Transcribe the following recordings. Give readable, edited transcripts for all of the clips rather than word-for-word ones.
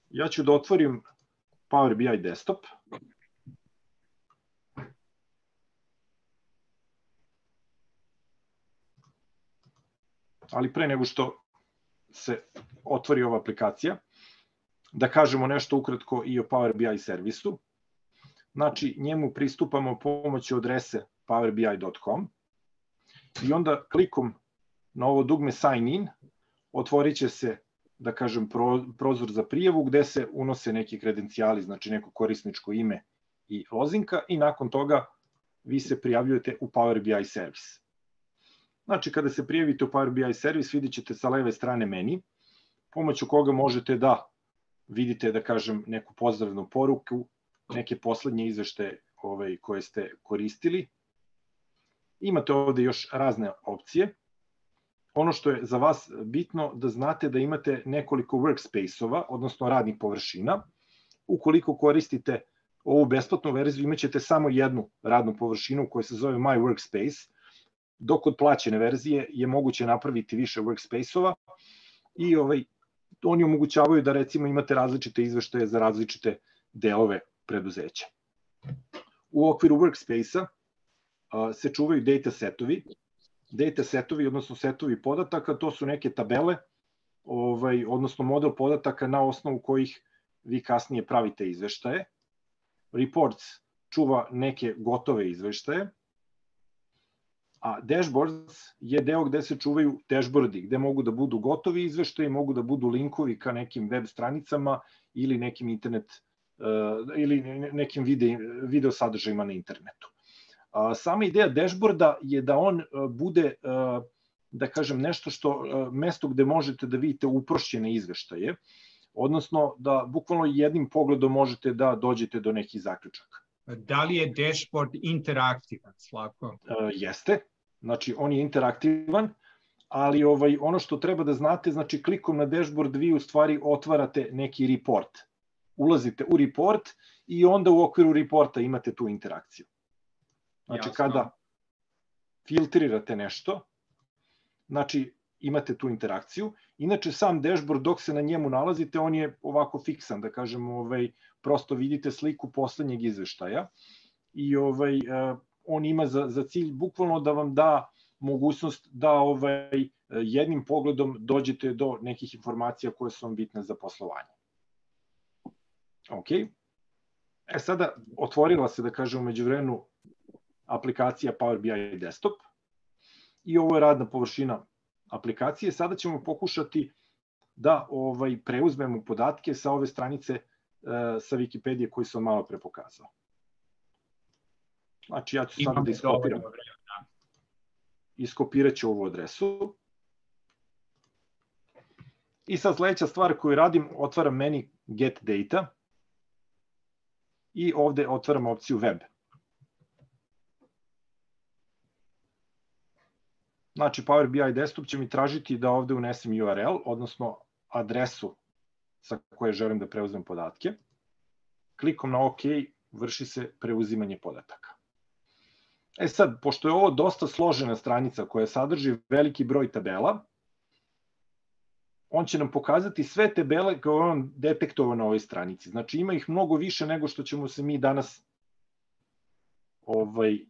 Ja ću da otvorim Power BI desktop. Ali pre nego što se otvori ova aplikacija, da kažemo nešto ukratko i o Power BI servisu. Znači, njemu pristupamo pomoću adrese powerbi.com i onda klikom na ovo dugme Sign in, otvorit će se, da kažem, prozor za prijavu gde se unose neki kredencijali, znači neko korisničko ime i lozinka i nakon toga vi se prijavljujete u Power BI servis. Znači, kada se prijavite u Power BI servis, vidit ćete sa leve strane meni, pomoću koga možete da vidite, da kažem, neku pozdravnu poruku, neke poslednje izveštaje koje ste koristili. Imate ovde još razne opcije. Ono što je za vas bitno da znate da imate nekoliko workspace-ova, odnosno radnih površina. Ukoliko koristite ovu besplatnu verziju, imaćete samo jednu radnu površinu koja se zove My Workspace, dok od plaćene verzije je moguće napraviti više workspace-ova i oni omogućavaju da recimo imate različite izveštaje za različite delove preduzeća. U okviru workspace-a se čuvaju data setovi. Data setovi, odnosno setovi podataka, to su neke tabele, odnosno model podataka na osnovu kojih vi kasnije pravite izveštaje. Reports čuva neke gotove izveštaje, a dashboards je deo gde se čuvaju dashboardi, gde mogu da budu gotovi izveštaji, mogu da budu linkovi ka nekim web stranicama ili nekim internet ili nekim video sadržajima na internetu. Sama ideja dashboarda je da on bude, da kažem, nešto što, mesto gde možete da vidite uprošćene izveštaje, odnosno da bukvalno jednim pogledom možete da dođete do nekih zaključaka. Da li je dashboard interaktivan, Slavko? Jeste, znači on je interaktivan, ali ono što treba da znate, znači klikom na dashboard vi u stvari otvarate neki report. Ulazite u report i onda u okviru reporta imate tu interakciju. Znači kada filtrirate nešto, znači imate tu interakciju. Inače sam dashboard dok se na njemu nalazite, on je ovako fiksan, da kažem, prosto vidite sliku poslednjeg izveštaja i on ima za cilj bukvalno da vam da mogućnost da jednim pogledom dođete do nekih informacija koje su vam bitne za poslovanje. Ok. Sada otvorila se, da kažem, u međuvremenu aplikacija Power BI desktop i ovo je radna površina aplikacije. Sada ćemo pokušati da preuzmemo podatke sa ove stranice sa Wikipedije koju sam malo pre pokazao. Znači ja ću sada da iskopiram. Iskopirat ću ovu adresu. I sad sledeća stvar koju radim, otvaram meni Get Data i ovde otvaram opciju Web. Znači, Power BI desktop će mi tražiti da ovde unesem URL, odnosno adresu sa koje želim da preuzmem podatke. Klikom na OK vrši se preuzimanje podataka. Sad, pošto je ovo dosta složena stranica koja sadrži veliki broj tabela, on će nam pokazati sve tabele koje on detektovao na ovoj stranici. Znači, ima ih mnogo više nego što ćemo se mi danas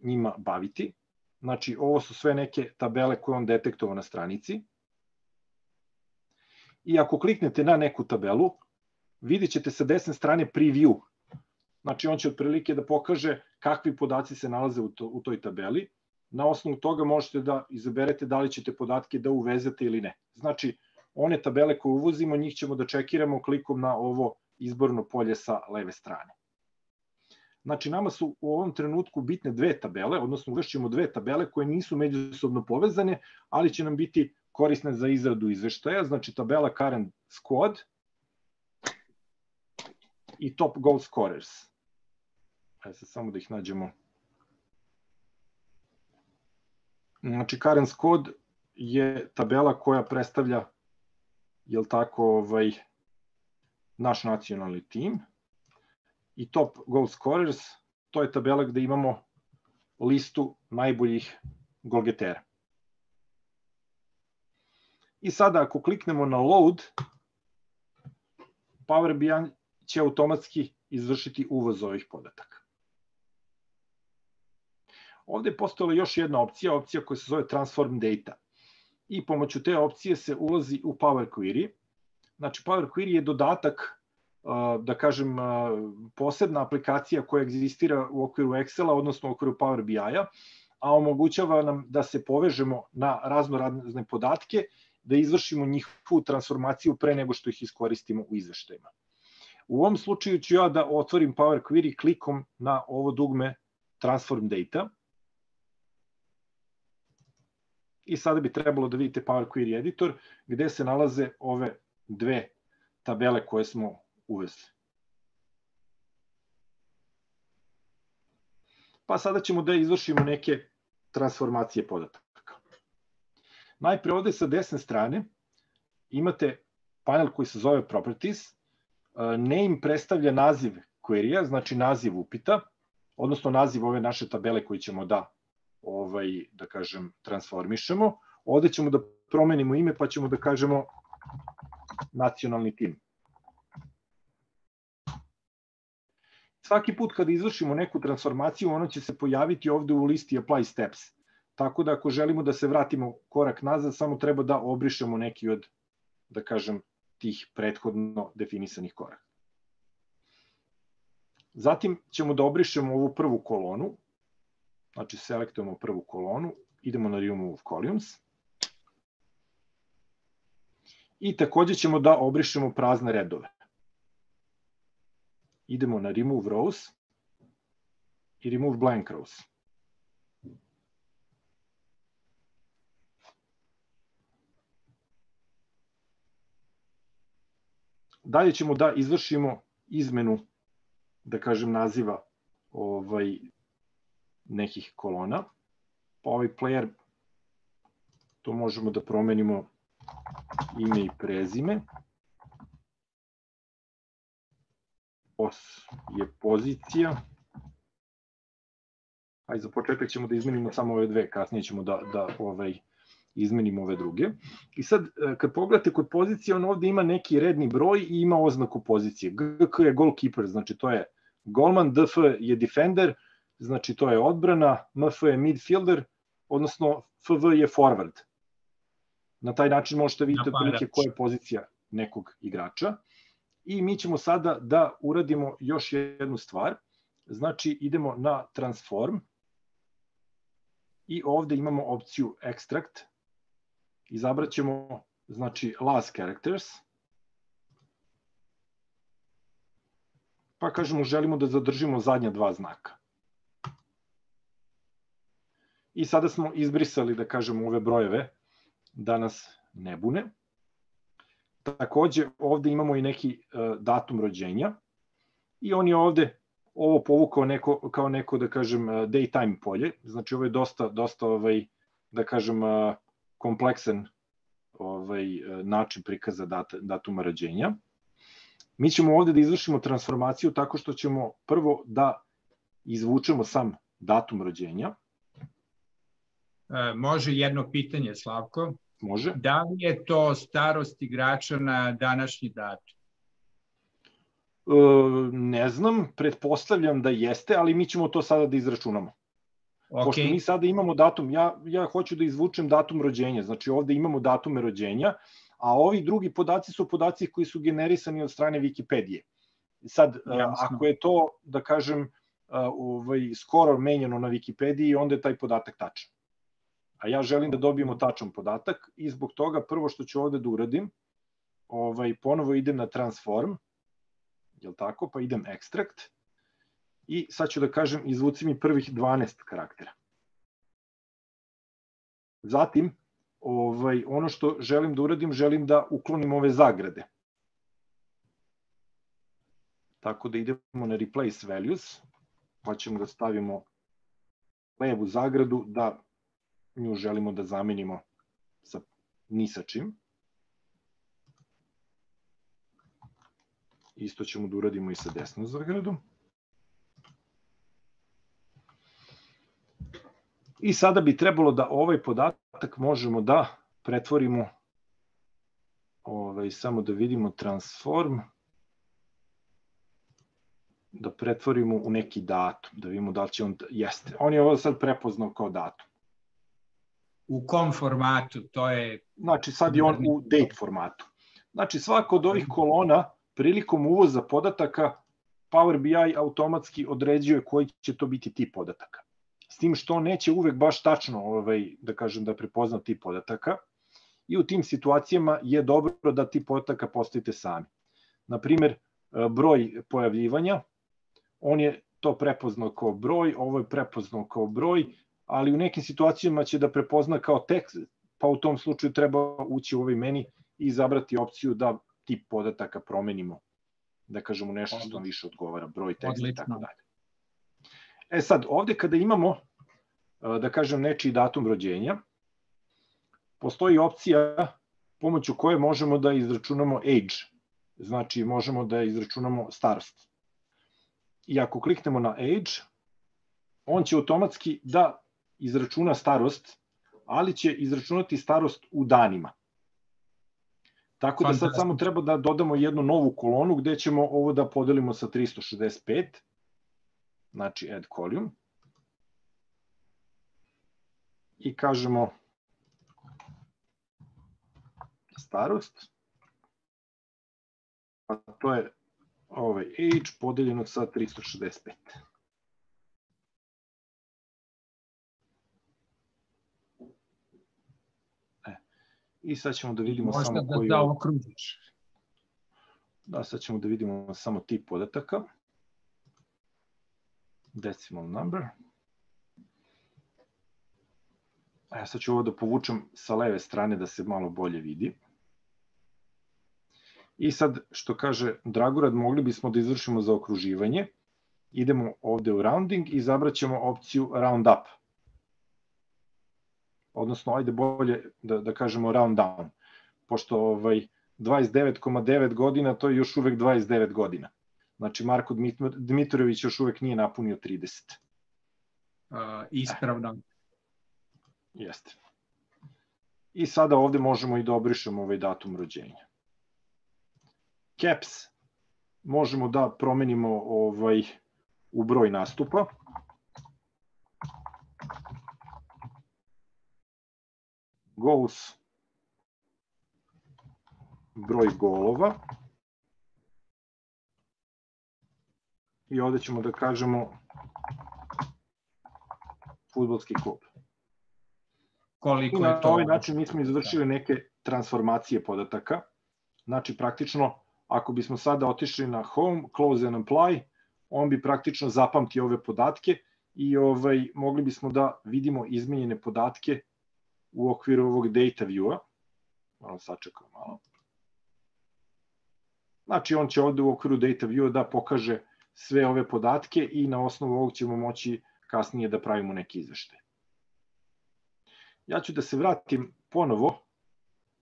njima baviti. Znači, ovo su sve neke tabele koje on detektovao na stranici. I ako kliknete na neku tabelu, vidjet ćete sa desne strane preview. Znači, on će otprilike da pokaže kakvi podaci se nalaze u toj tabeli. Na osnovu toga možete da izaberete da li ćete podatke da uvezete ili ne. Znači, one tabele koje uvozimo, njih ćemo da čekiramo klikom na ovo izborno polje sa leve strane. Znači, nama su u ovom trenutku bitne dve tabele, odnosno uvršćemo dve tabele koje nisu međusobno povezane, ali će nam biti korisne za izradu izveštaja. Znači, tabela Current Squad i Top Goal Scorers. Ajde sad samo da ih nađemo. Znači, Current Squad je tabela koja predstavlja, jel tako, naš nacionalni tim. I Top Goal Scorers, to je tabela gde imamo listu najboljih golgetera. I sada ako kliknemo na load, Power BI će automatski izvršiti uvoz ovih podataka. Ovde je postojala još jedna opcija koja se zove Transform Data. I pomoću te opcije se ulazi u Power Query. Znači, Power Query je dodatak, da kažem, posebna aplikacija koja egzistira u okviru Excela, odnosno u okviru Power BI-a, a omogućava nam da se povežemo na raznorazne podatke, da izvršimo njihovu transformaciju pre nego što ih iskoristimo u izveštajima. U ovom slučaju ću ja da otvorim Power Query klikom na ovo dugme Transform Data. I sada bi trebalo da vidite Power Query editor gde se nalaze ove dve tabele koje smo uvezli. Pa sada ćemo da izvršimo neke transformacije podataka. Najpre ovde sa desne strane imate panel koji se zove Properties. Name predstavlja naziv query-a, znači naziv upita, odnosno naziv ove naše tabele koju ćemo da kažem, transformišemo. Ovde ćemo da promenimo ime pa ćemo da kažemo nacionalni tim. Svaki put kada izvršimo neku transformaciju, ona će se pojaviti ovde u listi Apply Steps. Tako da ako želimo da se vratimo korak nazad, samo treba da obrišemo neki od, da kažem, tih prethodno definisanih koraka. Zatim ćemo da obrišemo ovu prvu kolonu, znači selektujemo prvu kolonu, idemo na Remove Columns i takođe ćemo da obrišemo prazne redove. Idemo na Remove Rows i Remove Blank Rows. Dalje ćemo da izvršimo izmenu, da kažem, naziva nekih kolona. Pa ovaj player, to možemo da promenimo ime i prezime. Pos je pozicija. Ajde, za početak ćemo da izmenimo samo ove dve, kasnije ćemo da izmenimo ove druge. I sad, kad pogledate kod pozicije, on ovde ima neki redni broj i ima oznaku pozicije. GK je goalkeeper, znači to je golman, DF je defender, znači to je odbrana, MF je midfielder, odnosno FV je forward. Na taj način možete vidjeti otprilike koja je pozicija nekog igrača. I mi ćemo sada da uradimo još jednu stvar. Znači idemo na Transform i ovde imamo opciju Extract. Izabrat ćemo, znači, last characters. Pa kažemo želimo da zadržimo zadnja dva znaka. I sada smo izbrisali, da kažemo, ove brojeve da nas ne bune. Takođe ovde imamo i neki datum rođenja i on je ovde ovo povukao kao neko, da kažem, daytime polje. Znači ovo je dosta da kažem, kompleksan način prikaza datuma rođenja. Mi ćemo ovde da izvršimo transformaciju tako što ćemo prvo da izvučemo sam datum rođenja. Može jedno pitanje, Slavko? Može. Da li je to starost igrača na današnji datum? Ne znam, pretpostavljam da jeste, ali mi ćemo to sada da izračunamo. Okay. Pošto mi sada imamo datum, ja hoću da izvučem datum rođenja, znači ovde imamo datume rođenja, a ovi drugi podaci su podaci koji su generisani od strane Wikipedije. Sad, ako je to, da kažem, skoro menjano na Wikipediji, onda je taj podatak tačan. A ja želim da dobijemo tačan podatak i zbog toga prvo što ću ovde da uradim, ponovo idem na Transform, jel tako, pa idem Extract i sad ću da kažem izvuci mi prvih 12 karaktera. Zatim, ono što želim da uradim, želim da uklonim ove zagrade. Tako da idemo na Replace Values, pa ćemo da stavimo levu zagradu, da nju želimo da zamenimo sa ni sa čim. Isto ćemo da uradimo i sa desnom zagradom. I sada bi trebalo da ovaj podatak možemo da pretvorimo, samo da vidimo Transform, da pretvorimo u neki datum, da vidimo da li će on, jeste. On je ovo sad prepoznao kao datum. U kom formatu? To je... Znači sad je on u date formatu. Znači svaka od ovih kolona prilikom uvoza podataka Power BI automatski određuje koji će to biti tip podataka. S tim što on neće uvek baš tačno da kažem da prepozna tip podataka i u tim situacijama je dobro da tip podataka postavite sami. Naprimer, broj pojavljivanja, on je to prepoznao kao broj, ovo je prepoznao kao broj, ali u nekim situacijama će da prepozna kao tekst, pa u tom slučaju treba ući u ovaj meni i izabrati opciju da tip podataka promenimo, da kažemo nešto što vam više odgovara, broj, tekst i tako dalje. E sad, ovde kada imamo, da kažem, nečiji datum rođenja, postoji opcija pomoću koje možemo da izračunamo age, znači možemo da izračunamo starost. I ako kliknemo na age, on će automatski da izračuna starost, ali će izračunati starost u danima. Tako da sad samo treba da dodamo jednu novu kolonu gde ćemo ovo da podelimo sa 365, znači add column, i kažemo starost, a to je ovaj age podeljeno sa 365. I sad ćemo da vidimo samo koji... Možda da okružiš. Da, sad ćemo da vidimo samo tip podataka. Decimal number. Sad ću ovo da povučem sa leve strane da se malo bolje vidi. I sad, što kaže Dragorad, mogli bismo da izvršimo zaokruživanje. Idemo ovde u rounding i izabraćemo opciju round up. Odnosno, ajde bolje da kažemo round down, pošto 29,9 godina, to je još uvek 29 godina. Znači, Marko Dmitrović još uvek nije napunio 30. Ispravno. Jeste. I sada ovde možemo i da obrišemo ovaj datum rođenja. Caps možemo da promenimo u broj nastupa. Goals, broj golova, i ovde ćemo da kažemo fudbalski klub. Koliko I je to? na ovaj način mi smo izvršili neke transformacije podataka. Znači, praktično, ako bismo sada otišli na home, close and apply, on bi praktično zapamtio ove podatke i mogli bismo da vidimo izmenjene podatke u okviru ovog data view-a. Malo sačekamo malo. Znači, on će ovde u okviru data view-a da pokaže sve ove podatke i na osnovu ovog ćemo moći kasnije da pravimo neki izveštaj. Ja ću da se vratim ponovo,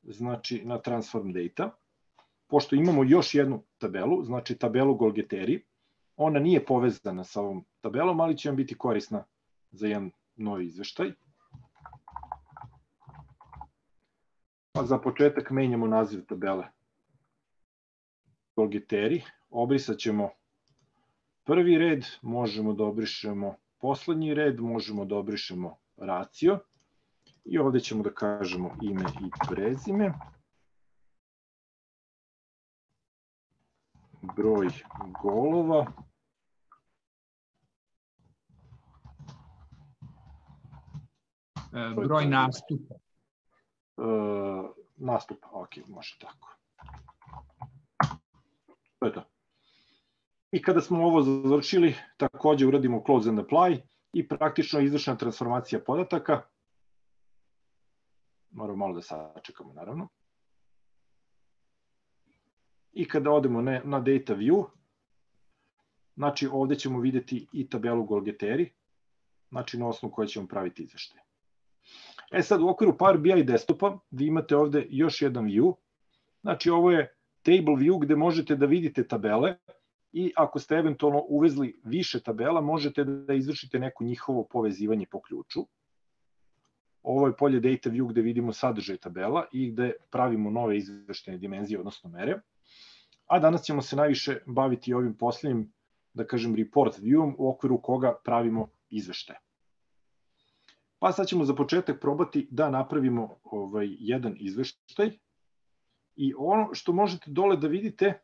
znači, na transform data, pošto imamo još jednu tabelu, znači tabelu Golgeteri. Ona nije povezana sa ovom tabelom, ali će vam biti korisna za jedan novi izveštaj. Pa za početak menjamo naziv tabele Golgeteri, obrisat ćemo prvi red, možemo da obrišemo poslednji red, možemo da obrišemo racio i ovde ćemo da kažemo ime i prezime, broj golova, broj nastupa. Nastupa, ok, može tako. To je to. I kada smo ovo završili, takođe uradimo close and apply i praktično izvršena transformacija podataka. Moramo malo da sačekamo, naravno. I kada odemo na data view, znači ovde ćemo videti i tabelu Golgeteri, znači na osnovu koje ćemo praviti izveštaje. E sad, u okviru Power BI desktopa vi imate ovde još jedan view, znači ovo je table view gde možete da vidite tabele i ako ste eventualno uvezli više tabela, možete da izvršite neko njihovo povezivanje po ključu. Ovo je polje data view gde vidimo sadržaj tabela i gde pravimo nove izveštene dimenzije, odnosno mere. A danas ćemo se najviše baviti ovim posljednjim da kažem, report view-om u okviru koga pravimo izveštaje. Pa sad ćemo za početak probati da napravimo jedan izveštaj i ono što možete dole da vidite,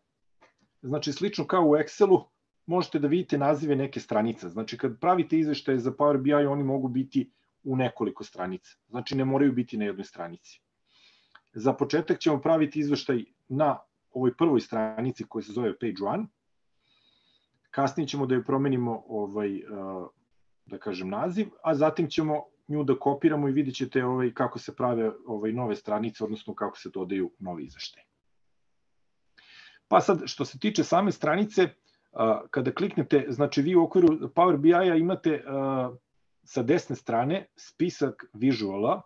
znači slično kao u Excelu, možete da vidite nazive neke stranice. Znači kad pravite izveštaje za Power BI, oni mogu biti u nekoliko stranica. Znači ne moraju biti na jednoj stranici. Za početak ćemo praviti izveštaj na ovoj prvoj stranici koja se zove Page 1. Kasnije ćemo da joj promenimo da kažem naziv, a zatim ćemo nju da kopiramo i vidjet ćete kako se prave nove stranice, odnosno kako se dodaju novi izveštaj. Pa sad, što se tiče same stranice, kada kliknete, znači vi u okviru Power BI-a imate sa desne strane spisak vizuala,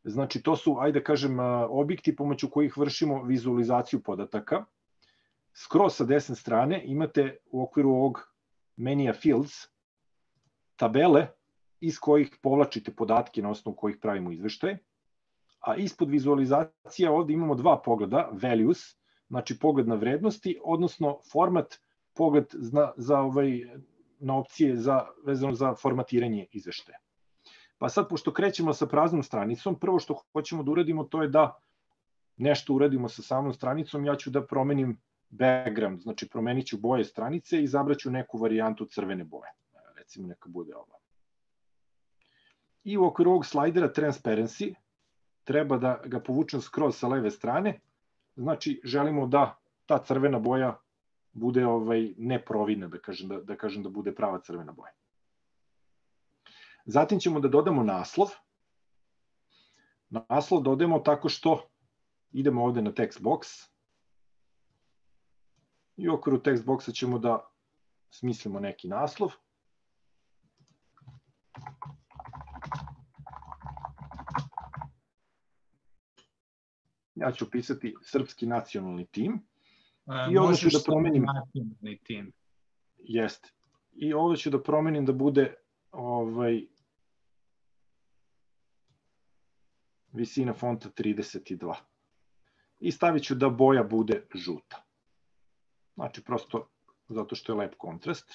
znači to su, ajde da kažem, objekti pomoću kojih vršimo vizualizaciju podataka. Skroz sa desne strane imate u okviru ovog menija Fields tabele iz kojih povlačite podatke na osnovu kojih pravimo izveštaj, a ispod vizualizacija ovde imamo dva pogleda, values, znači pogled na vrednosti, odnosno format, pogled na opcije vezano za formatiranje izveštaja. Pa sad, pošto krećemo sa praznom stranicom, prvo što hoćemo da uradimo to je da nešto uradimo sa samom stranicom, ja ću da promenim background, znači promenit ću boje stranice i izabraću neku varijantu crvene boje. Recimo neka bude ova. I u okviru ovog slajdera Transparency treba da ga povučem skroz sa leve strane, znači želimo da ta crvena boja bude neprovidna, da kažem da bude prava crvena boja. Zatim ćemo da dodamo naslov. Naslov dodajemo tako što idemo ovde na text box i u okviru text boxa ćemo da smislimo neki naslov. Ja ću pisati Srpski nacionalni tim. I ovo ću da promenim. Nacionalni tim. Jeste. I ovo ću da promenim da bude visina fonta 32. I stavit ću da boja bude žuta. Znači, prosto zato što je lep kontrast.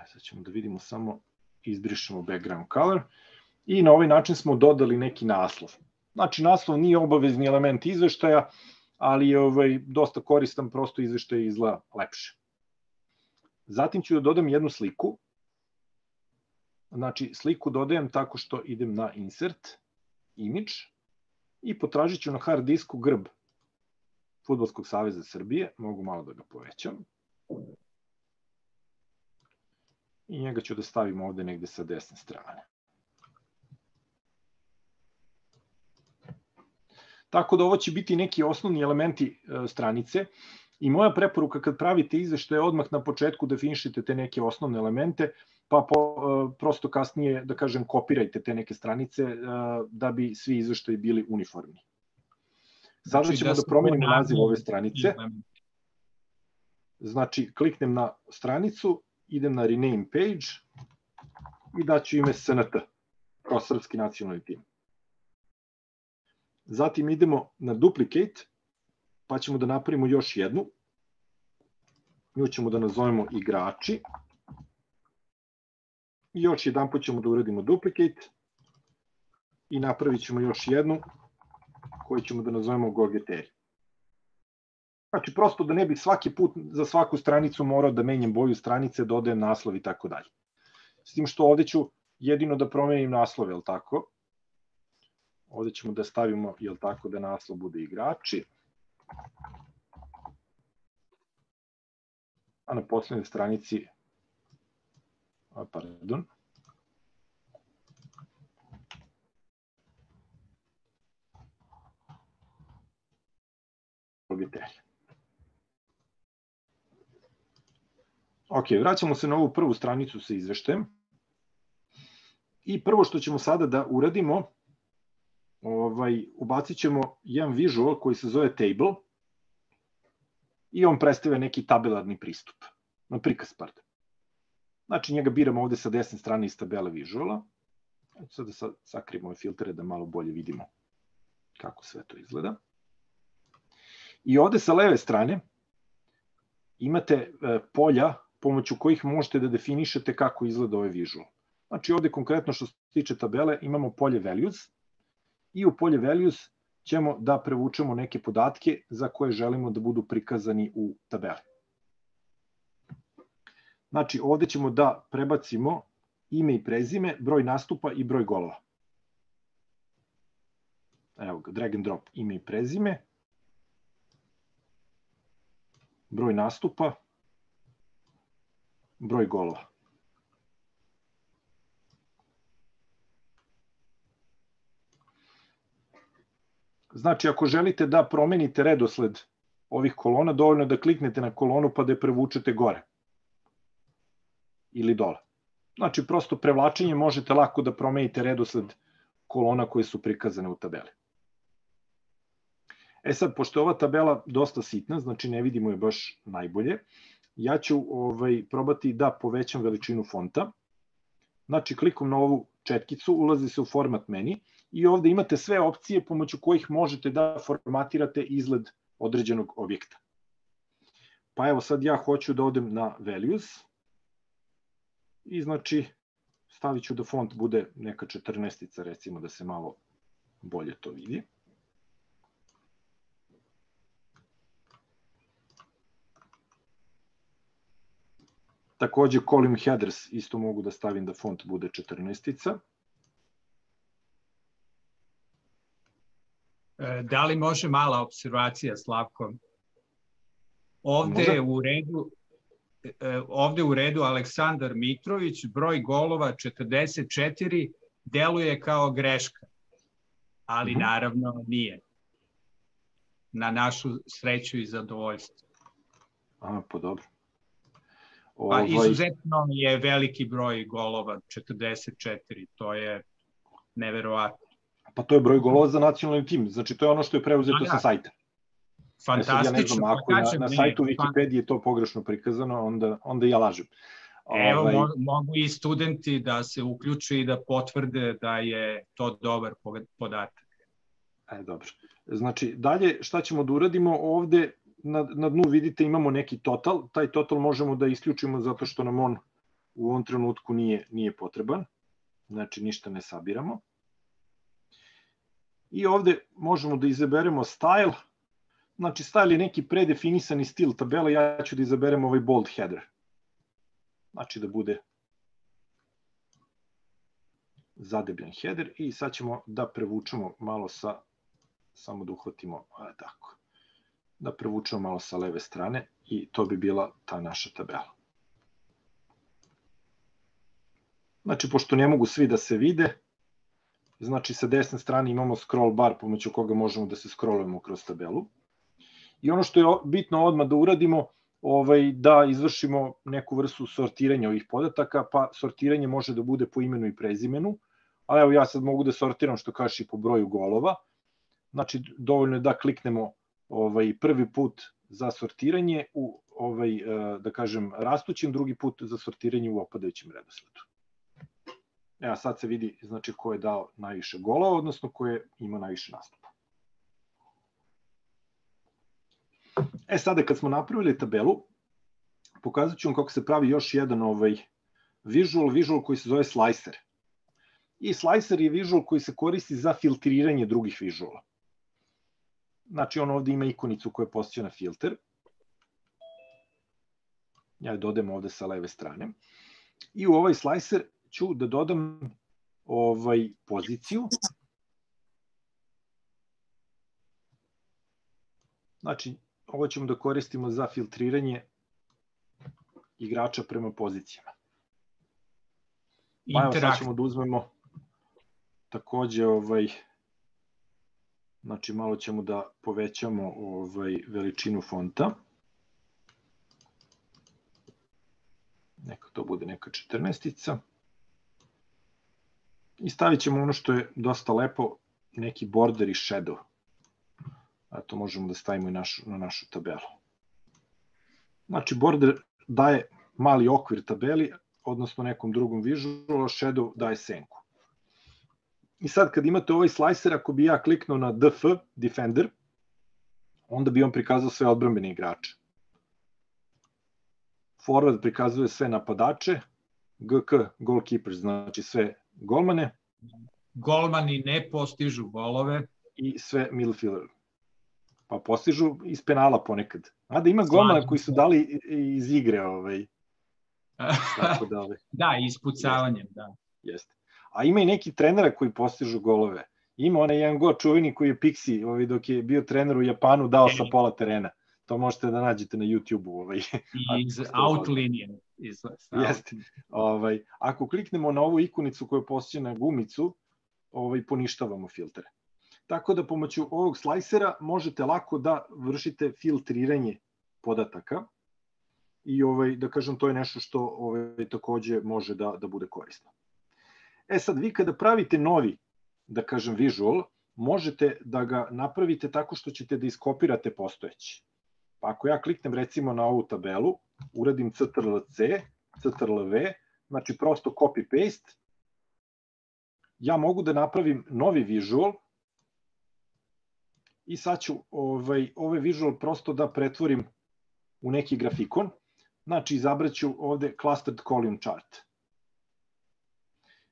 Sad ćemo da vidimo samo, izbrišemo background color. I na ovaj način smo dodali neki naslov. Znači, naslov nije obavezni element izveštaja, ali je dosta koristan, prosto izveštaj izgleda lepše. Zatim ću da dodam jednu sliku. Znači, sliku dodajem tako što idem na Insert, Image, i potražit ću na hard disku grb Fudbalskog saveza Srbije. Mogu malo da ga povećam. I njega ću da stavim ovde negde sa desne strane. Tako da ovo će biti neki osnovni elementi stranice i moja preporuka kad pravite izveštaje odmah na početku definišite te neke osnovne elemente, pa prosto kasnije, da kažem, kopirajte te neke stranice da bi svi izveštaji bili uniformni. Sada ćemo da promenimo naziv ove stranice. Znači, kliknem na stranicu, idem na Rename Page i daću ime SNT, kao Srpski nacionalni tim. Zatim idemo na Duplicate, pa ćemo da napravimo još jednu. Nju ćemo da nazovemo igrači. I još jedan put ćemo da uradimo Duplicate i napravit ćemo još jednu koju ćemo da nazovemo Gogeteri. Znači, prosto da ne bi svaki put za svaku stranicu morao da menjam boju stranice, dodajem naslov i tako dalje. S tim što ovde ću jedino da promenim naslov, je li tako? Ovde ćemo da stavimo, je li tako, da naslov bude igrači. A na poslednjoj stranici, pardon, Gogeteri. Ok, vraćamo se na ovu prvu stranicu sa izveštajem. I prvo što ćemo sada da uradimo, ubacit ćemo jedan visual koji se zove table i on predstavlja neki tabelarni pristup, prikaz, pardon. Znači njega biramo ovde sa desne strane iz tabele visuala. Sada sakrijemo ove filtere da malo bolje vidimo kako sve to izgleda. I ovde sa leve strane imate polja pomoću kojih možete da definišete kako izgleda ovaj visual. Znači ovde konkretno što se tiče tabele imamo polje values i u polje values ćemo da prevučemo neke podatke za koje želimo da budu prikazani u tabeli. Znači ovde ćemo da prebacimo ime i prezime, broj nastupa i broj golova. Evo ga, drag and drop, ime i prezime, broj nastupa, broj golova. Znači, ako želite da promenite redosled ovih kolona, dovoljno je da kliknete na kolonu pa da je prevučete gore ili dole. Znači, prosto prevlačenjem možete lako da promenite redosled kolona koje su prikazane u tabeli. E sad, pošto je ova tabela dosta sitna, znači ne vidimo je baš najbolje, ja ću probati da povećam veličinu fonta. Znači, klikom na ovu četkicu ulazi se u format meni i ovde imate sve opcije pomoću kojih možete da formatirate izgled određenog objekta. Pa evo sad ja hoću da odem na values i znači stavit ću da font bude neka 14-ica, recimo da se malo bolje to vidi. Takođe column headers isto mogu da stavim da font bude 14-ica. Da li može mala observacija, Slavko? Ovde u redu Aleksandar Mitrović, broj golova 44, deluje kao greška, ali naravno nije. Na našu sreću i zadovoljstvo. Pa dobro. Pa izuzetno je veliki broj golova, 44, to je neverovatno. Pa to je broj golova za nacionalni tim, znači to je ono što je preuzeto sa sajta. Fantastično. Ja ne znam, ako na sajtu Wikipedije je to pogrešno prikazano, onda ja lažem. Evo, mogu i studenti da se uključe i da potvrde da je to dobar podatak. Dobro. Znači, dalje šta ćemo da uradimo ovde, na dnu vidite imamo neki total, taj total možemo da isključimo zato što nam on u ovom trenutku nije potreban, znači ništa ne sabiramo. I ovde možemo da izaberemo style, znači style je neki predefinisani stil tabela, ja ću da izaberem ovaj bold header, znači da bude zadebljen header i sad ćemo da prevučemo malo samo da uhvatimo tako. Da prevučemo malo sa leve strane i to bi bila ta naša tabela. Znači, pošto ne mogu svi da se vide, znači sa desne strane imamo scroll bar pomoću koga možemo da se scrollujemo kroz tabelu. I ono što je bitno odmah da uradimo, da izvršimo neku vrstu sortiranja ovih podataka, pa sortiranje može da bude po imenu i prezimenu, ali evo ja sad mogu da sortiram što kažeš i po broju golova. Znači, dovoljno je da kliknemo prvi put za sortiranje u da kažem rastućem, drugi put za sortiranje u opadajućem redosledu. Evo sad se vidi znači ko je dao najviše golova, odnosno ko je imao najviše nastupa. Sada kad smo napravili tabelu, pokazat ću vam kako se pravi još jedan visual koji se zove slicer. I slicer je visual koji se koristi za filtriranje drugih visuala. Znači on ovde ima ikonicu koja je postavljena filter. Ja je dodam ovde sa leve strane. I u ovaj slicer ću da dodam poziciju. Znači ovo ćemo da koristimo za filtriranje igrača prema pozicijama. Pa evo sad ćemo da uzmemo takođe znači malo ćemo da povećamo veličinu fonta. Neka to bude neka 14-ica. I stavit ćemo ono što je dosta lepo, neki border i shadow. A to možemo da stavimo i na našu tabelu. Znači border daje mali okvir tabeli, odnosno nekom drugom visualu, shadow daje senku. I sad kad imate ovaj slicer, ako bi ja kliknuo na DF, Defender, onda bi on prikazao sve odbrambene igrače. Forward prikazuje sve napadače, GK, goalkeeper, znači sve golmane. Golmani ne postižu golove. I sve midfielder. Pa postižu iz penala ponekad. A da ima golmana koji su dali iz igre. Tako da, da, ispucavanjem, da. Jeste. A ima i neki trenera koji postižu golove. Ima onaj jedan go čuveni koji je Pixi, dok je bio trener u Japanu, dao sa pola terena. To možete da nađete na YouTube-u. I iz out linije. Jeste. Ako kliknemo na ovu ikonicu koja postiže na gumicu, poništavamo filtere. Tako da pomoću ovog slajsera možete lako da vršite filtriranje podataka i da kažem to je nešto što takođe može da bude korisno. Sad vi kada pravite novi, da kažem visual, možete da ga napravite tako što ćete da iskopirate postojeći. Pa ako ja kliknem recimo na ovu tabelu, uradim CTRL-C, CTRL-V, znači prosto copy-paste, ja mogu da napravim novi visual i sad ću ovaj visual prosto da pretvorim u neki grafikon. Znači izabraću ovde clustered column chart.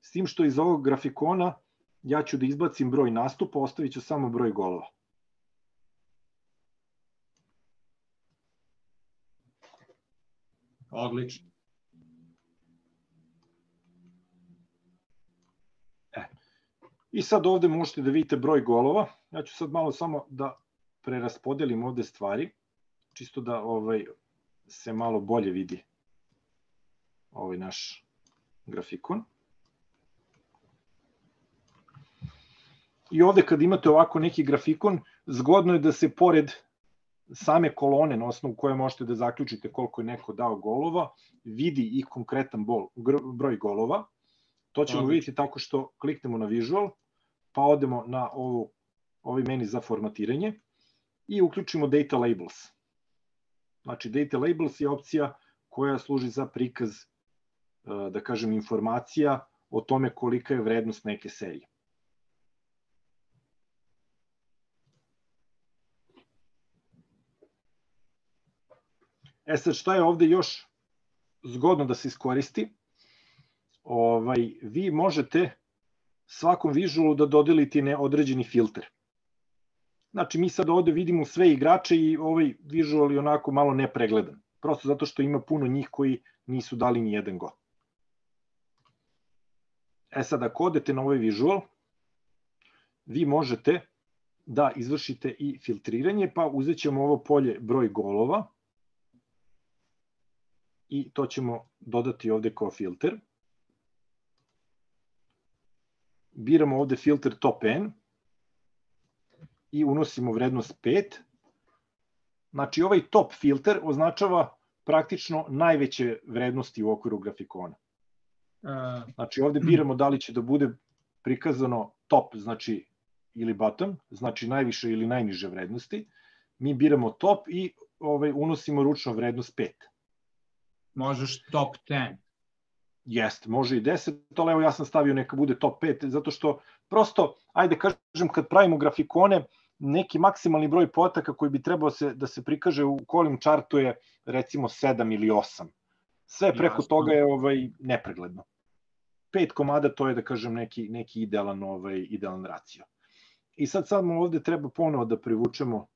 S tim što iz ovog grafikona ja ću da izbacim broj nastupa, ostavit ću samo broj golova. Odlično. I sad ovde možete da vidite broj golova. Ja ću sad malo samo da preraspodelim ovde stvari, čisto da se malo bolje vidi ovaj naš grafikon. I ovde kad imate ovako neki grafikon, zgodno je da se pored same kolone na osnovu koje možete da zaključite koliko je neko dao golova, vidi i konkretan broj golova. To ćemo vidjeti tako što kliknemo na visual, pa odemo na ovaj meni za formatiranje i uključimo data labels. Znači data labels je opcija koja služi za prikaz, da kažem, informacija o tome kolika je vrednost neke serije. Sad šta je ovde još zgodno da se iskoristi? Vi možete svakom visualu da dodelite određeni filter. Znači mi sad ovde vidimo sve igrače i ovaj visual je onako malo nepregledan. Prosto zato što ima puno njih koji nisu dali ni jedan gol. Sad ako odete na ovaj visual, vi možete da izvršite i filtriranje, pa uzet ćemo ovo polje broj golova i to ćemo dodati ovde kao filter. Biramo ovde filter top N i unosimo vrednost 5. Znači ovaj top filter označava praktično najveće vrednosti u okviru grafikona. Znači ovde biramo da li će da bude prikazano top, znači ili bottom, znači najviše ili najniže vrednosti. Mi biramo top i unosimo ručno vrednost 5. Možeš top 10. Jeste, može i 10, ali evo ja sam stavio neka bude top 5, zato što prosto, ajde kažem, kad pravimo grafikone, neki maksimalni broj podataka koji bi trebao da se prikaže u column chartu je recimo 7 ili 8. Sve preko toga je nepregledno. 5 komada to je, da kažem, neki idealan racio. I sad samo ovde treba ponovo da privučemo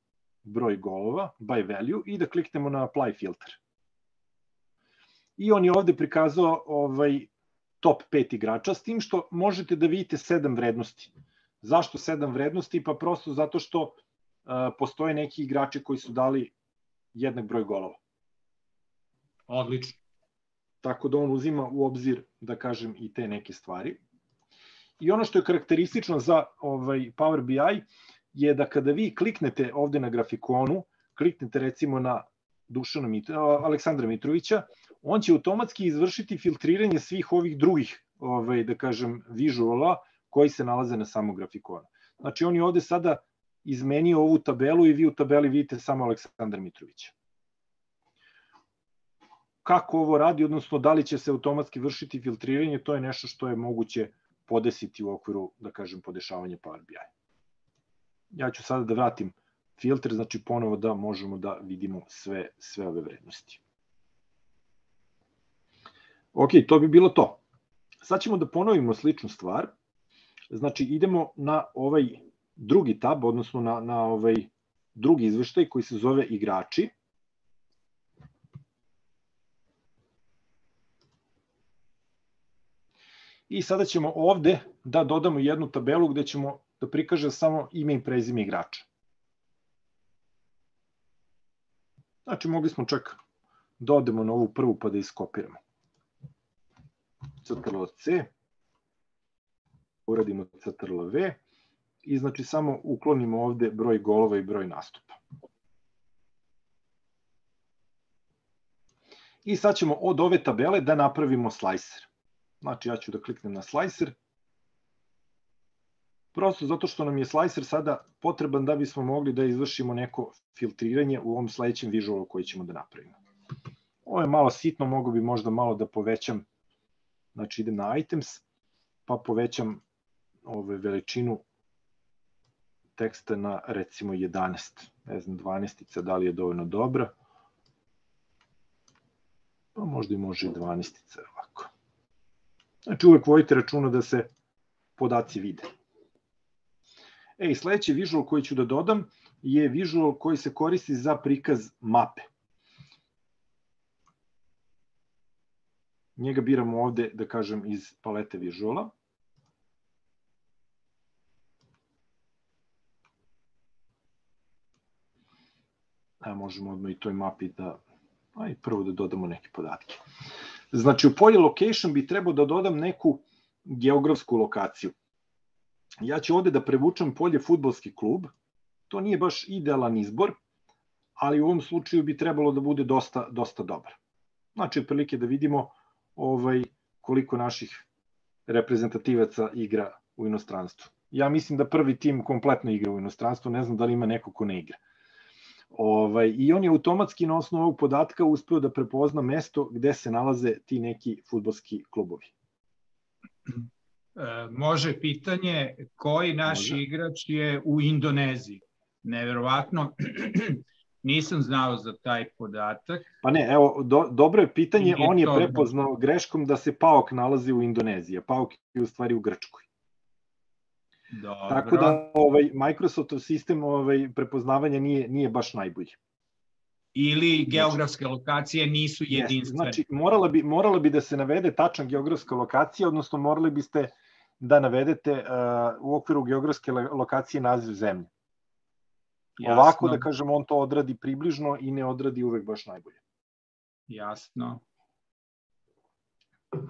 broj golova by value i da kliknemo na apply filter. I on je ovde prikazao top 5 igrača, s tim što možete da vidite 7 vrednosti. Zašto 7 vrednosti? Pa prosto zato što postoje neki igrači koji su dali jednak broj golova. Odlično. Tako da on uzima u obzir, da kažem, i te neke stvari. I ono što je karakteristično za Power BI je da kada vi kliknete ovde na grafikonu, kliknete recimo na Aleksandra Mitrovića, on će automatski izvršiti filtriranje svih ovih drugih, da kažem, visuala koji se nalaze na samom grafikonu. Znači on je ovde sada izmenio ovu tabelu i vi u tabeli vidite samo Aleksandra Mitrovića. Kako ovo radi, odnosno da li će se automatski vršiti filtriranje, to je nešto što je moguće podesiti u okviru, da kažem, podešavanja Power BI. Ja ću sada da vratim filter, znači ponovo da možemo da vidimo sve ove vrednosti. Ok, to bi bilo to. Sad ćemo da ponovimo sličnu stvar. Znači, idemo na ovaj drugi tab, odnosno na ovaj drugi izveštaj koji se zove igrači. I sada ćemo ovde da dodamo jednu tabelu gde ćemo da prikaže samo ime i prezime igrača. Znači, mogli smo čak da odemo na ovu prvu pa da iskopiramo. Ctrl+C, uradimo Ctrl+V i znači samo uklonimo ovde broj golova i broj nastupa. I sad ćemo od ove tabele da napravimo slicer. Znači ja ću da kliknem na slicer, prosto zato što nam je slicer sada potreban da bismo mogli da izvršimo neko filtriranje u ovom sledećem vizualu koji ćemo da napravimo. Ovo je malo sitno, mogu bi možda malo da povećam, znači idem na items, pa povećam veličinu teksta na recimo 11, ne znam 12-ica da li je dovoljno dobra, pa možda i može i 12-ica ovako. Znači uvek vodite računa da se podaci vide. I sledeći vizual koji ću da dodam je vizual koji se koristi za prikaz mape. Njega biramo ovde, da kažem, iz palete vizuala. Možemo odmah i toj mapi da, prvo da dodamo neke podatke. Znači u polje location bi trebao da dodam neku geografsku lokaciju. Ja ću ovde da prevučem polje fudbalski klub, to nije baš idealan izbor, ali u ovom slučaju bi trebalo da bude dosta dobar. Znači otprilike da vidimo koliko naših reprezentativaca igra u inostranstvu. Ja mislim da prvi tim kompletno igra u inostranstvu, ne znam da li ima neko ko ne igra. I on je automatski na osnovu ovog podatka uspeo da prepozna mesto gde se nalaze ti neki fudbalski klubovi. Može pitanje koji naš igrač je u Indoneziji. Neverovatno, nisam znao za taj podatak. Pa ne, evo, dobro je pitanje, on je prepoznao greškom da se PAOK nalazi u Indoneziji, a PAOK je u stvari u Grčkoj. Dobro. Tako da Microsoftov sistem prepoznavanja nije baš najbolji. Ili geografske lokacije nisu jedinstvene. Znači, morala bi da se navede tačna geografska lokacija, odnosno morali biste da navedete u okviru geografske lokacije naziv zemlje. Ovako, da kažem, on to odradi približno i ne odradi uvek baš najbolje. Jasno.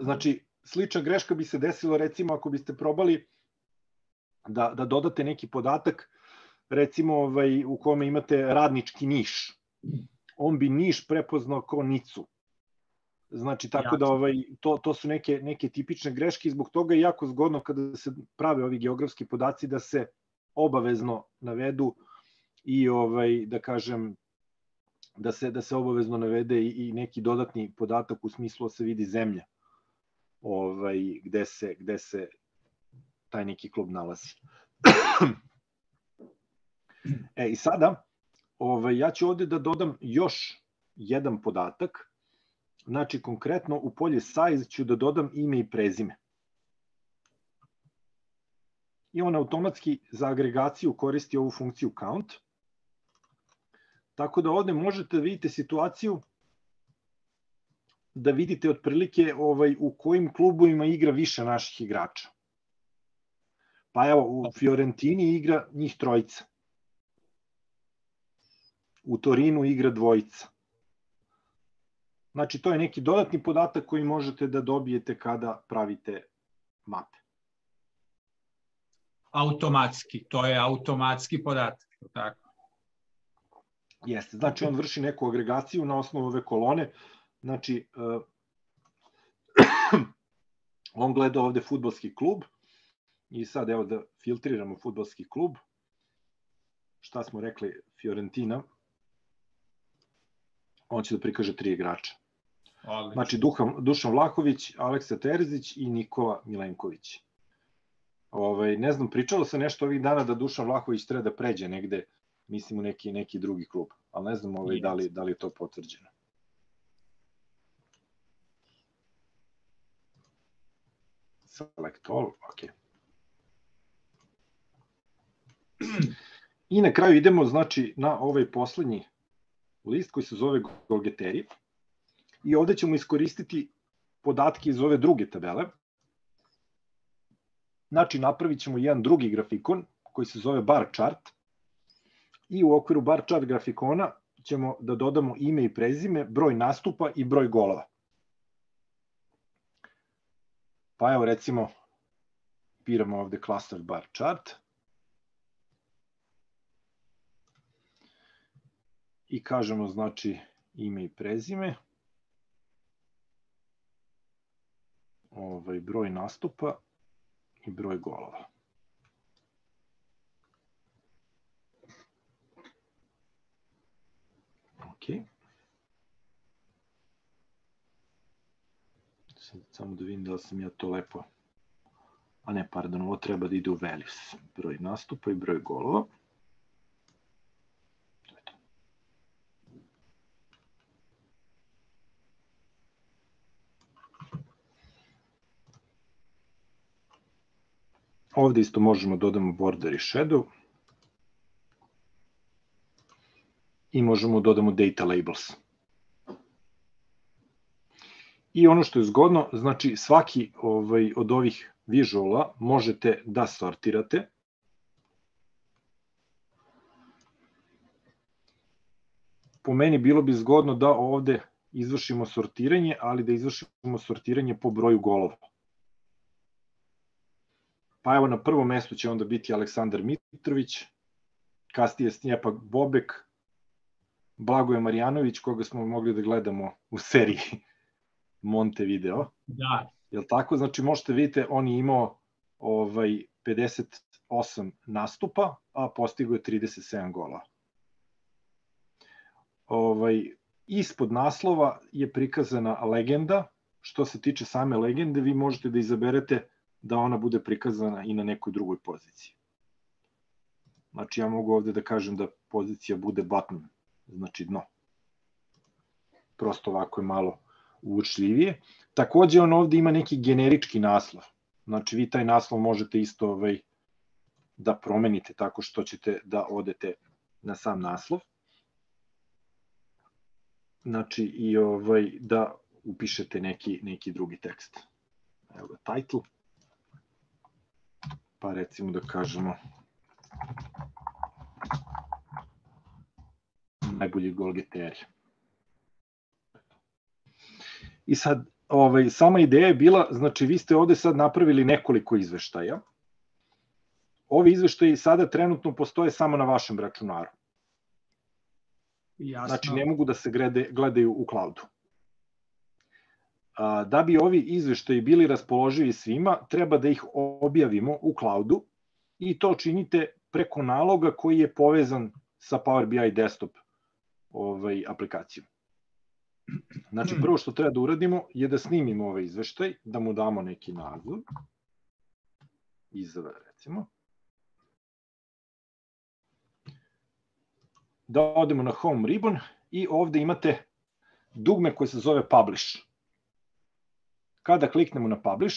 Znači, slična greška bi se desila, recimo, ako biste probali da dodate neki podatak, recimo u kome imate radnički Niš. On bi Niš prepoznao kao Nicu. Znači, tako da to su neke tipične greške i zbog toga je jako zgodno kada se prave ovi geografski podaci da se obavezno navedu i da kažem da se obavezno navede i neki dodatni podatak u smislu da se vidi zemlja gde se taj neki klub nalazi. I sada ja ću ovde da dodam još jedan podatak. Znači, konkretno u polje size ću da dodam ime i prezime. I on automatski za agregaciju koristi ovu funkciju count. Tako da ovde možete da vidite situaciju da vidite otprilike u kojim klubovima igra više naših igrača. Pa evo, u Fiorentini igra njih trojica. U Torinu igra dvojica. Znači, to je neki dodatni podatak koji možete da dobijete kada pravite mape. Automatski, to je automatski podatak, tako? Jeste, znači on vrši neku agregaciju na osnovu ove kolone, znači on gleda ovde fudbalski klub i sad evo da filtriramo fudbalski klub. Šta smo rekli, Fiorentina, on će da prikaže 3 igrača. Znači Dušan Vlahović, Aleksa Terzić i Nikola Milenković. Ne znam, pričalo se nešto ovih dana da Dušan Vlahović treba da pređe negde mislim u neki drugi klub, ali ne znam da li je to potvrđeno. Select all, ok. I na kraju idemo, znači, na ovaj poslednji list koji se zove Golgeteri. I ovde ćemo iskoristiti podatke iz ove druge tabele. Znači, napravit ćemo jedan drugi grafikon koji se zove bar chart. I u okviru bar chart grafikona ćemo da dodamo ime i prezime, broj nastupa i broj golova. Pa evo, recimo, biramo ovde cluster bar chart. I kažemo, znači, ime i prezime, broj nastupa i broj golova. Ok. Sad samo da vidim da sam ja to lepo... A ne, pardon, ovo treba da ide u values. Broj nastupa i broj golova. Ovde isto možemo da dodamo border i shadow. I možemo da dodamo data labels. I ono što je zgodno, znači svaki od ovih visuala možete da sortirate. Po meni bilo bi zgodno da ovde izvršimo sortiranje, ali da izvršimo sortiranje po broju golova. Pa evo, na prvom mestu će onda biti Aleksandar Mitrović, kasnije Stjepan Bobek, Blagoje Marjanović, koga smo mogli da gledamo u seriji Montevideo. Da. Jel tako? Znači, možete vidite, on je imao 58 nastupa, a postigao je 37 gola. Ispod naslova je prikazana legenda. Što se tiče same legende, vi možete da izaberete da ona bude prikazana i na nekoj drugoj poziciji. Znači, ja mogu ovde da kažem da pozicija bude button, znači dno. Prosto ovako je malo uočljivije. Takođe, on ovde ima neki generički naslov. Znači, vi taj naslov možete isto da promenite tako što ćete da odete na sam naslov. Znači, i da upišete neki drugi tekst. Evo ga, title. Pa recimo da kažemo najbolji golgeteri. I sad, sama ideja je bila, znači vi ste ovde sad napravili nekoliko izveštaja. Ovi izveštaji sada trenutno postoje samo na vašem računaru. Jasno. Znači ne mogu da se gledaju u cloudu. Da bi ovi izveštaji bili raspoloživi svima, treba da ih objavimo u cloudu i to činite preko naloga koji je povezan sa Power BI desktop aplikacijom. Znači, prvo što treba da uradimo je da snimimo ovaj izveštaj, da mu damo neki naziv, izvor recimo, da odemo na Home Ribbon i ovde imate dugme koje se zove Publish. Kada kliknemo na Publish,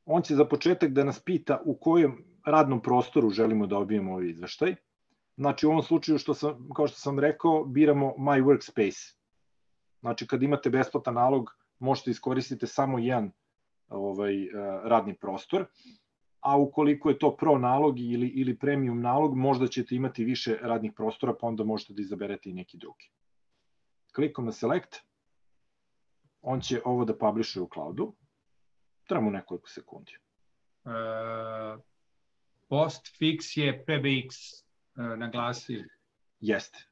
on će za početak da nas pita u kojem radnom prostoru želimo da objavimo ovaj izveštaj. Znači, u ovom slučaju, kao što sam rekao, biramo My Workspace. Znači, kad imate besplatan nalog, možete iskoristiti samo jedan radni prostor, a ukoliko je to pro nalog ili premium nalog, možda ćete imati više radnih prostora, pa onda možete da izaberete i neki drugi. Klikom na Select, on će ovo da publishuje u cloudu. Treba mu nekoliko sekundi. Postfix je PBX naglasio. Jeste.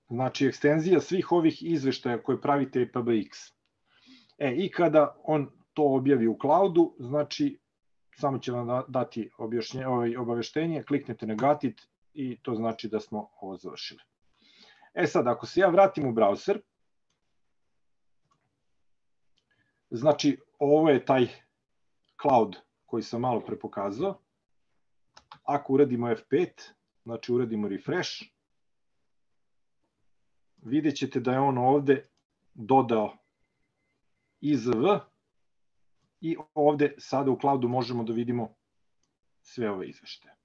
Znači, ekstenzija svih ovih izveštaja koje pravite je PBX. I kada on to objavi u cloudu, znači, samo će vam dati obaveštenje, kliknete na Got it i to znači da smo ovo završili. Sad, ako se ja vratim u browser, znači, ovo je taj cloud koji sam malo pre pokazao. Ako uradimo F5, znači uradimo refresh, vidjet ćete da je on ovde dodao IZV i ovde sada u cloudu možemo da vidimo sve ove izveštaje.